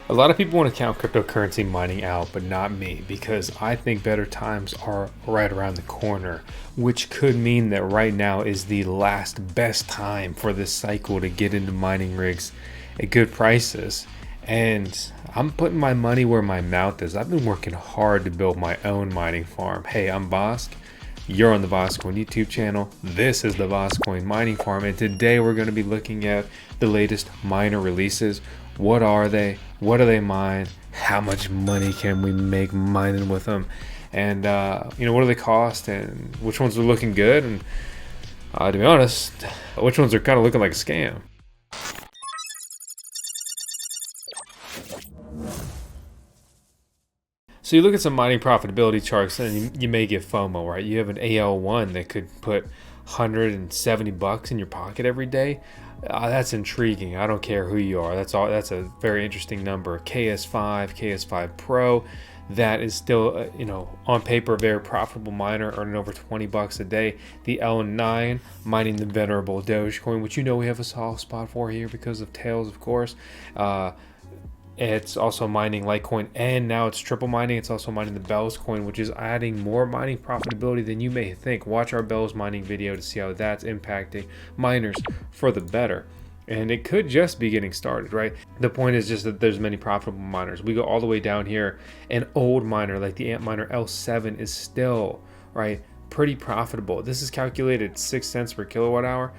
A lot of people want to count cryptocurrency mining out, but not me, because I think better times are right around the corner, which could mean that right now is the last best time for this cycle to get into mining rigs at good prices. And I'm putting my money where my mouth is. I've been working hard to build my own mining farm. Hey, I'm Vosk. You're on the VoskCoin YouTube channel. This is the VoskCoin mining farm, and today we're going to be looking at the latest miner releases. What are they? What do they mine? How much money can we make mining with them? And what do they cost? And which ones are looking good? And to be honest, which ones are kind of looking like a scam? So you look at some mining profitability charts and you may get FOMO, right? You have an AL1 that could put $170 in your pocket every day. That's intriguing. I don't care who you are. That's a very interesting number. KS5 Pro, that is still, on paper, a very profitable miner, earning over $20 a day. The L9 mining the venerable Dogecoin, which we have a soft spot for here because of tails, of course. It's also mining Litecoin, and now it's triple mining. It's also mining the Bells coin, which is adding more mining profitability than you may think. Watch our Bells mining video to see how that's impacting miners for the better. And it could just be getting started, right? The point is just that there's many profitable miners. We go all the way down here. An old miner like the Antminer L7 is still, right, pretty profitable. This is calculated 6 cents per kilowatt hour.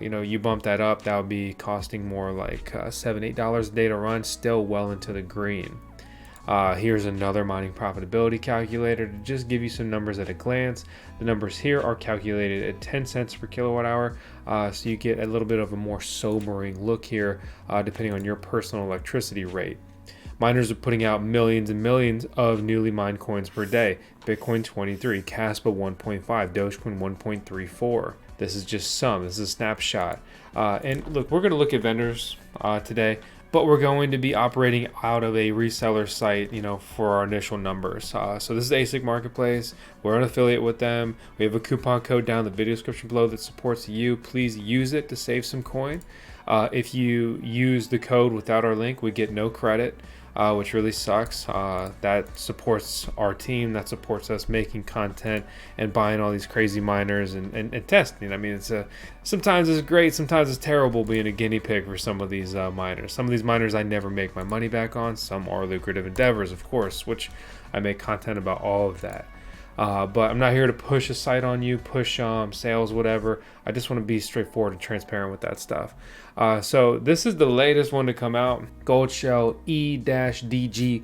You bump that up, that would be costing more like $7-8 a day to run, still well into the green. Here's another mining profitability calculator to just give you some numbers at a glance. The numbers here are calculated at 10 cents per kilowatt hour, so you get a little bit of a more sobering look here, depending on your personal electricity rate. Miners are putting out millions and millions of newly mined coins per day. Bitcoin 23, Kaspa 1.5, Dogecoin 1.34. This is just some. This is a snapshot. And look, we're going to look at vendors today, but we're going to be operating out of a reseller site, for our initial numbers. So this is ASIC Marketplace. We're an affiliate with them. We have a coupon code down in the video description below that supports you. Please use it to save some coin. If you use the code without our link, we get no credit. Which really sucks. That supports our team, that supports us making content and buying all these crazy miners and testing. I mean, sometimes it's great, sometimes it's terrible being a guinea pig for some of these miners. Some of these miners I never make my money back on. Some are lucrative endeavors, of course, which I make content about all of that. But I'm not here to push a site on you, push sales, whatever. I just want to be straightforward and transparent with that stuff. So this is the latest one to come out, Goldshell E-DG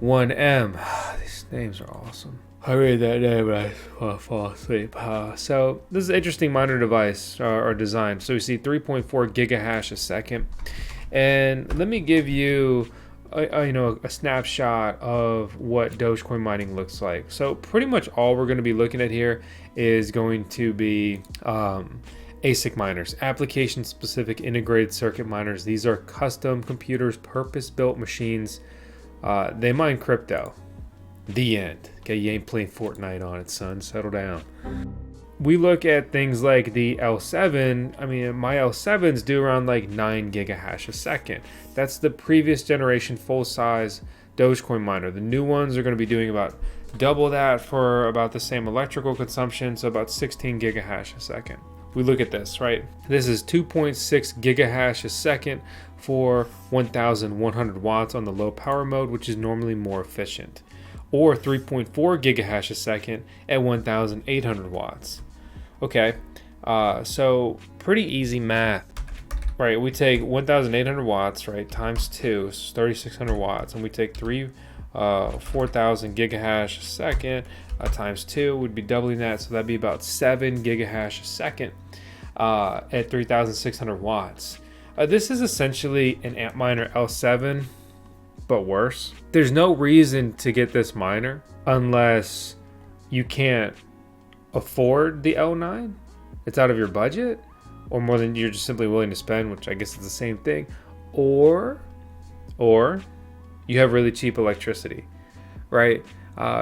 1M. These names are awesome. I read that name and I want to fall asleep. So this is an interesting miner device or design. So we see 3.4 gigahash a second. And let me give you a snapshot of what Dogecoin mining looks like. So pretty much all we're going to be looking at here is going to be ASIC miners, application specific integrated circuit miners. These are custom computers, purpose built machines. They mine crypto. The end. Okay, you ain't playing Fortnite on it, son. Settle down. We look at things like the L7. I mean, my L7s do around like 9 gigahash a second. That's the previous generation full-size Dogecoin miner. The new ones are going to be doing about double that for about the same electrical consumption, so about 16 gigahash a second. We look at this, right? This is 2.6 gigahash a second for 1,100 watts on the low power mode, which is normally more efficient, or 3.4 gigahash a second at 1,800 watts. Okay, so pretty easy math, right? We take 1,800 watts, right, times 2, so 3,600 watts, and we take 4,000 gigahash a second times 2 would be doubling that, so that'd be about 7 gigahash a second at 3,600 watts. This is essentially an Antminer L7, but worse. There's no reason to get this miner unless you can't afford the L9, it's out of your budget, or more than you're just simply willing to spend, which I guess is the same thing, or you have really cheap electricity, right?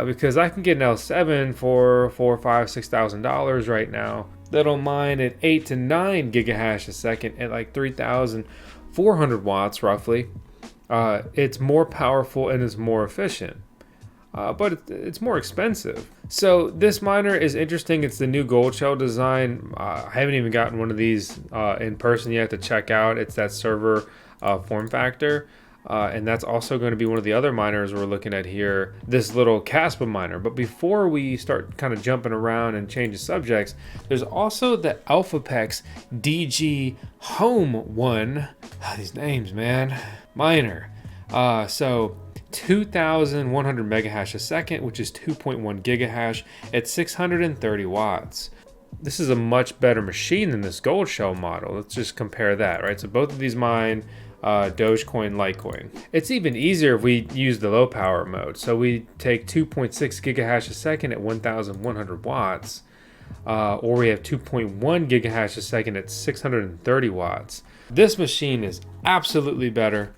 Because I can get an L7 for $4,000, $5,000, $6,000 right now. That'll mine at 8 to 9 gigahash a second at like 3,400 watts roughly. It's more powerful and it's more efficient. But it's more expensive. So this miner is interesting. It's the new Goldshell design. I haven't even gotten one of these in person yet to check out. It's that server form factor. And that's also going to be one of the other miners we're looking at here, this little Kaspa miner. But before we start kind of jumping around and changing subjects, there's also the ElphaPex DG Home one. These names, man. Miner. So 2,100 megahash a second, which is 2.1 gigahash at 630 watts. This is a much better machine than this Goldshell model. Let's just compare that, right? So both of these mine Dogecoin, Litecoin. It's even easier if we use the low power mode. So we take 2.6 gigahash a second at 1,100 watts, or we have 2.1 gigahash a second at 630 watts. This machine is absolutely better.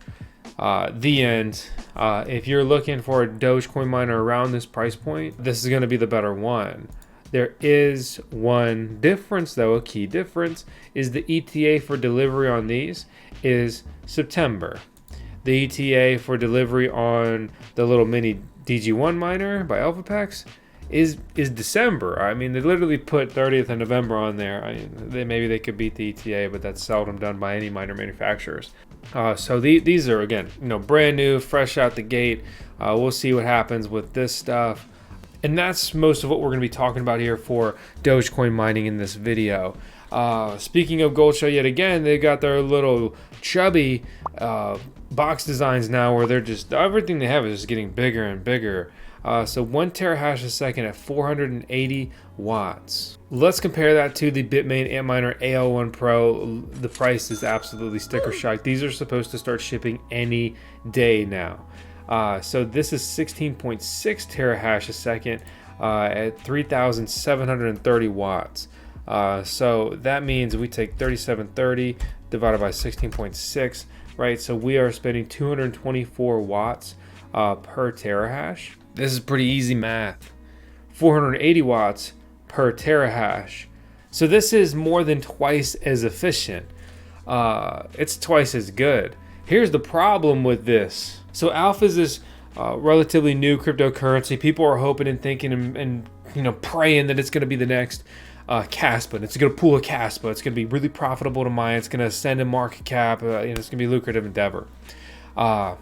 The end. If you're looking for a Dogecoin miner around this price point, this is going to be the better one. There is one difference though, a key difference is the ETA for delivery on these is September. The ETA for delivery on the little mini DG1 miner by ElphaPex is December. I mean, they literally put 30th of November on there. I mean, maybe they could beat the ETA, but that's seldom done by any miner manufacturers. So these are, again, brand new, fresh out the gate. We'll see what happens with this stuff. And that's most of what we're going to be talking about here for Dogecoin mining in this video. Speaking of Goldshell yet again, they got their little chubby box designs now where they're just, everything they have is just getting bigger and bigger. So 1 terahash a second at 480 watts. Let's compare that to the Bitmain Antminer AL1 Pro. The price is absolutely sticker shock. These are supposed to start shipping any day now. So this is 16.6 terahash a second at 3,730 watts. So that means we take 3730 divided by 16.6, right? So we are spending 224 watts per terahash. This is pretty easy math. 480 watts per terahash. So this is more than twice as efficient. It's twice as good. Here's the problem with this. So Alpha is this relatively new cryptocurrency. People are hoping and thinking and praying that it's going to be the next Kaspa. And it's going to pull a Kaspa. It's going to be really profitable to mine. It's going to ascend in market cap. It's going to be a lucrative endeavor.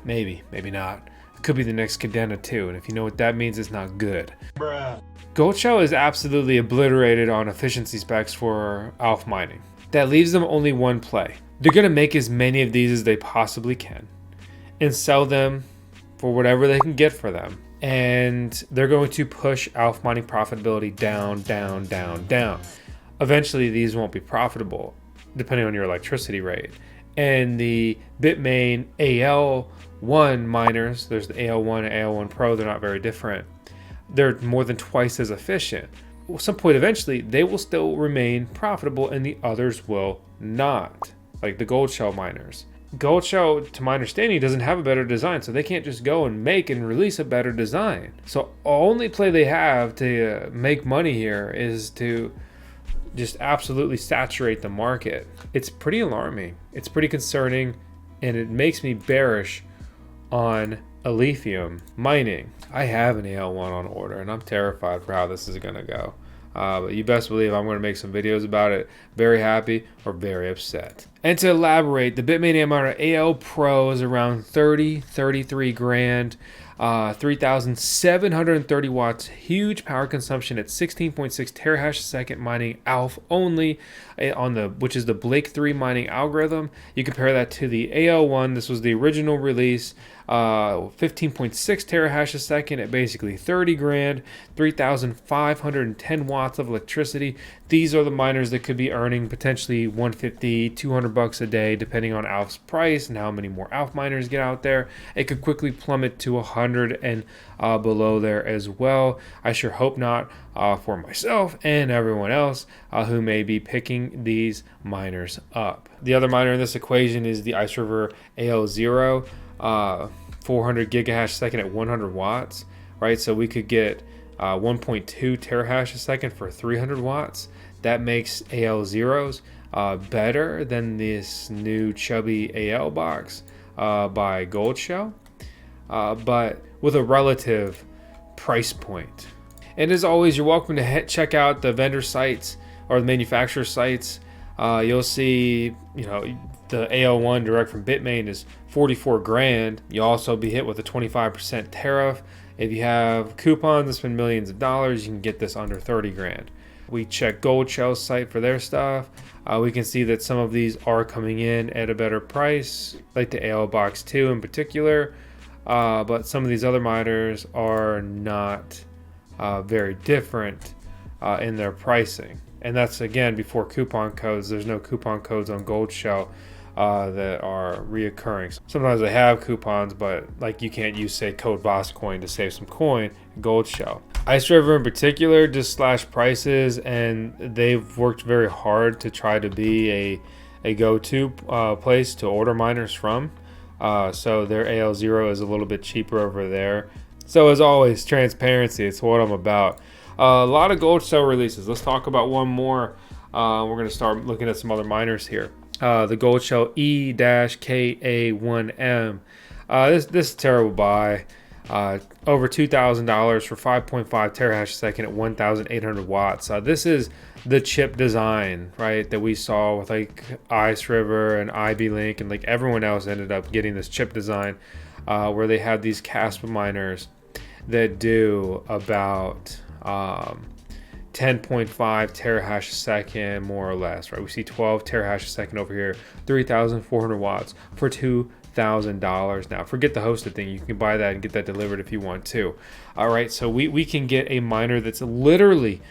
Maybe not. It could be the next Cadena too. And if you know what that means, it's not good. Bruh. Goldshell is absolutely obliterated on efficiency specs for Alpha mining. That leaves them only one play. They're going to make as many of these as they possibly can and sell them for whatever they can get for them. And they're going to push Alpha mining profitability down, down, down, down. Eventually, these won't be profitable, depending on your electricity rate. And the Bitmain AL1 miners, there's the AL1 and AL1 Pro, they're not very different. They're more than twice as efficient. At some point, eventually, they will still remain profitable and the others will not, like the Goldshell miners. Goldshell, to my understanding, doesn't have a better design, so they can't just go and make and release a better design. So only play they have to make money here is to just absolutely saturate the market. It's pretty alarming. It's pretty concerning, and it makes me bearish on Alephium mining. I have an AL1 on order, and I'm terrified for how this is going to go. But you best believe I'm going to make some videos about it. Very happy or very upset. And to elaborate, the Bitmain Antminer AL Pro is around 33 grand, 3,730 watts, huge power consumption at 16.6 terahash a second, mining ALPH only on which is the Blake 3 mining algorithm. You compare that to the AL1. This was the original release, 15.6 terahash a second at basically 30 grand, 3,510 watts of electricity. These are the miners that could be earning potentially 150, 200 bucks a day, depending on ALPH's price and how many more ALPH miners get out there. It could quickly plummet to 100 and below there as well. I sure hope not for myself and everyone else who may be picking these miners up. The other miner in this equation is the Iceriver AL0, 400 gigahash a second at 100 watts, right? So we could get 1.2 terahash a second for 300 watts. That makes AL0s better than this new chubby AL box. by Goldshell, but with a relative price point. And as always, you're welcome to check out the vendor sites or the manufacturer sites. You'll see, the AL1 direct from Bitmain is 44 grand. You'll also be hit with a 25% tariff. If you have coupons that spend millions of dollars, you can get this under 30 grand. We check Goldshell's site for their stuff. We can see that some of these are coming in at a better price, like the AL Box 2 in particular. But some of these other miners are not very different in their pricing. And that's, again, before coupon codes. There's no coupon codes on Goldshell that are reoccurring. Sometimes they have coupons, but like you can't use, say, code VoskCoin to save some coin in Goldshell. Iceriver in particular just slashed prices, and they've worked very hard to try to be a go-to place to order miners from. So their AL0 is a little bit cheaper over there. So as always, transparency, it's what I'm about. A lot of Goldshell releases. Let's talk about one more. We're going to start looking at some other miners here. The Goldshell E-KA1M. This is a terrible buy. Over $2,000 for 5.5 terahash a second at 1,800 watts. This is the chip design, right, that we saw with like Iceriver and IB-Link, and like everyone else ended up getting this chip design where they have these Kaspa miners that do about 10.5 terahash a second, more or less, right? We see 12 terahash a second over here, 3,400 watts for $2,000. Now, forget the hosted thing. You can buy that and get that delivered if you want to. All right, so we can get a miner that's literally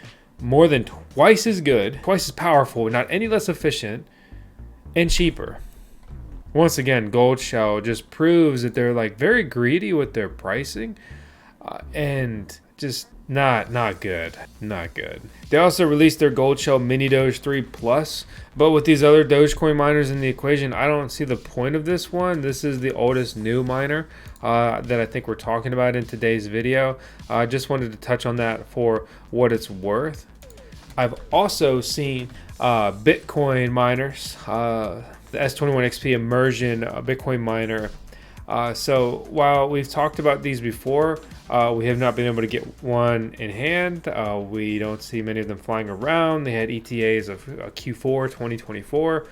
more than twice as good, twice as powerful, not any less efficient, and cheaper. Once again, Goldshell just proves that they're like very greedy with their pricing, and just not good. They also released their Goldshell Mini Doge 3 Plus, but with these other Dogecoin miners in the equation, I don't see the point of this one. This is the oldest new miner that I think we're talking about in today's video. I just wanted to touch on that for what it's worth. I've also seen Bitcoin miners, the S21XP immersion Bitcoin miner. So while we've talked about these before, we have not been able to get one in hand. We don't see many of them flying around. They had ETAs of Q4 2024.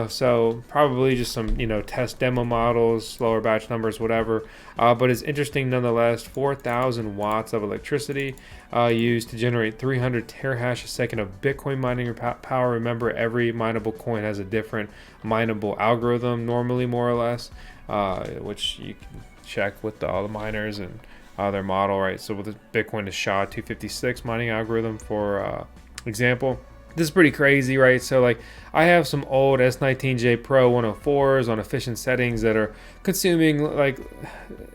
So probably just some, test demo models, slower batch numbers, whatever. But it's interesting nonetheless. 4,000 watts of electricity used to generate 300 terahash a second of Bitcoin mining power. Remember, every mineable coin has a different mineable algorithm, normally more or less, which you can check with all the miners and their model, right? So with the Bitcoin is SHA-256 mining algorithm, for example. This is pretty crazy, right? So like I have some old S19J Pro 104s on efficient settings that are consuming, like,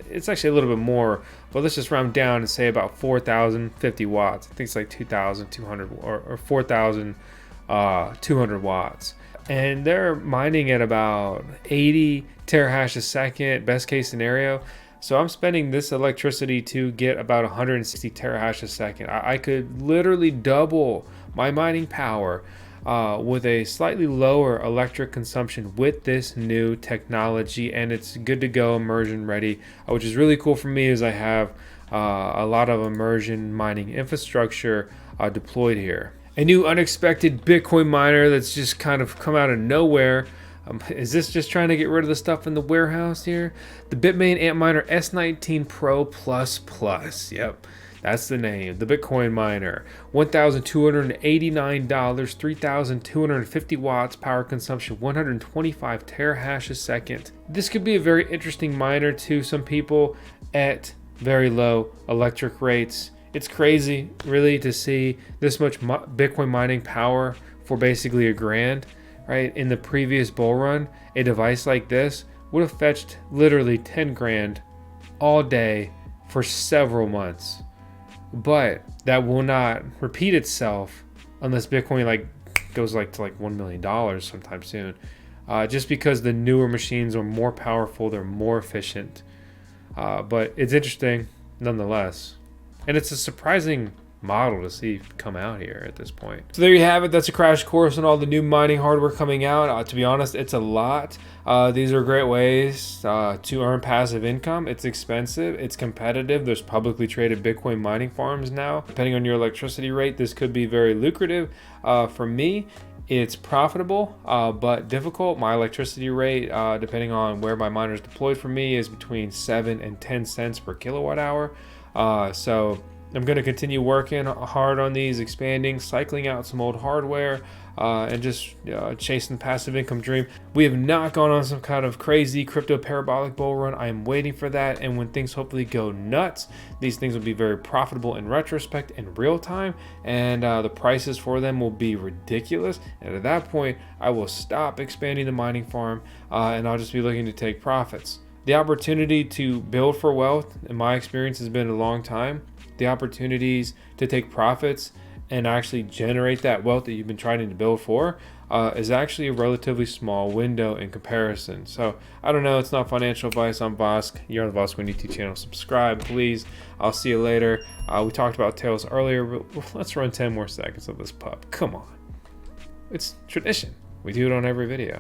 it's actually a little bit more, but let's just round down and say about 4,050 watts. I think it's like 2,200 or 4,200 watts. And they're mining at about 80 terahash a second, best case scenario. So I'm spending this electricity to get about 160 terahash a second. I could literally double my mining power with a slightly lower electric consumption with this new technology, and it's good to go, immersion ready, which is really cool for me, as I have a lot of immersion mining infrastructure deployed here. A new unexpected Bitcoin miner that's just kind of come out of nowhere. Is this just trying to get rid of the stuff in the warehouse here? The Bitmain Antminer S19 Pro Plus. Yep, that's the name. The Bitcoin miner. $1,289, 3,250 watts power consumption, 125 terahash a second. This could be a very interesting miner to some people at very low electric rates. It's crazy, really, to see this much Bitcoin mining power for basically $1,000. Right, in the previous bull run, a device like this would have fetched literally 10 grand all day for several months. But that will not repeat itself unless Bitcoin goes to $1 million sometime soon. Just because the newer machines are more powerful, they're more efficient. But it's interesting nonetheless. And it's a surprising model to see come out here at this point. So there you have it. That's a crash course on all the new mining hardware coming out. To be honest, it's a lot. These are great ways to earn passive income. It's expensive, it's competitive. There's publicly traded Bitcoin mining farms now. Depending on your electricity rate, this could be very lucrative. For me, it's profitable, but difficult. My electricity rate, depending on where my miner is deployed for me, is between 7 and 10 cents per kilowatt hour. So I'm going to continue working hard on these, expanding, cycling out some old hardware, and just chasing the passive income dream. We have not gone on some kind of crazy crypto parabolic bull run. I am waiting for that, and when things hopefully go nuts, these things will be very profitable in retrospect in real time, and the prices for them will be ridiculous. And at that point, I will stop expanding the mining farm, and I'll just be looking to take profits. The opportunity to build for wealth, in my experience, has been a long time. The opportunities to take profits and actually generate that wealth that you've been trying to build for is actually a relatively small window in comparison. So I don't know, it's not financial advice. I'm Vosk. You're on the VoskCoin YouTube channel. Subscribe, please. I'll see you later. We talked about tails earlier, but let's run 10 more seconds of this pup. Come on. It's tradition. We do it on every video.